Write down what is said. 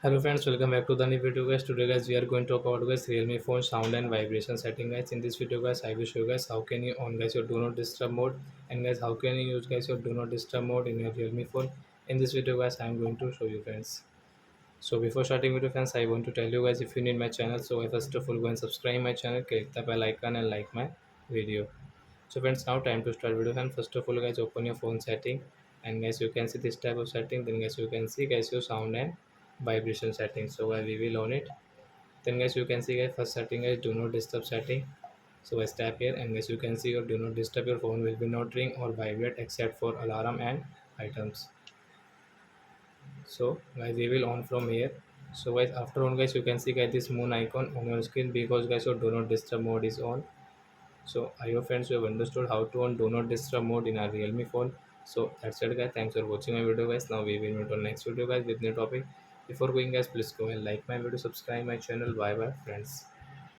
Hello friends, welcome back to the new video guys. Today guys we are going to talk about guys Realme phone sound and vibration setting guys. In this video guys I will show you guys how can you on guys your do not disturb mode, and guys how can you use guys your do not disturb mode in your Realme phone. In this video guys I am going to show you friends. So before starting video friends, I want to tell you guys, if you need my channel, so I first of all go and subscribe my channel, click the bell icon and like my video. So friends, now time to start video. And first of all guys, open your phone setting, and guys you can see this type of setting. Then guys you can see guys your sound and vibration setting. So we will on it. Then guys you can see guys first setting is do not disturb setting. So I tap here, and guys you can see your do not disturb, your phone will be not ring or vibrate except for alarm and items. So guys we will on from here. So guys after on guys you can see guys this moon icon on your screen, because guys your do not disturb mode is on. So I hope friends you have understood how to on do not disturb mode in our Realme phone. So that's it guys, thanks for watching my video guys. Now we will meet on next video guys with new topic. Before going guys, please go and like my video, subscribe my channel. Bye bye friends.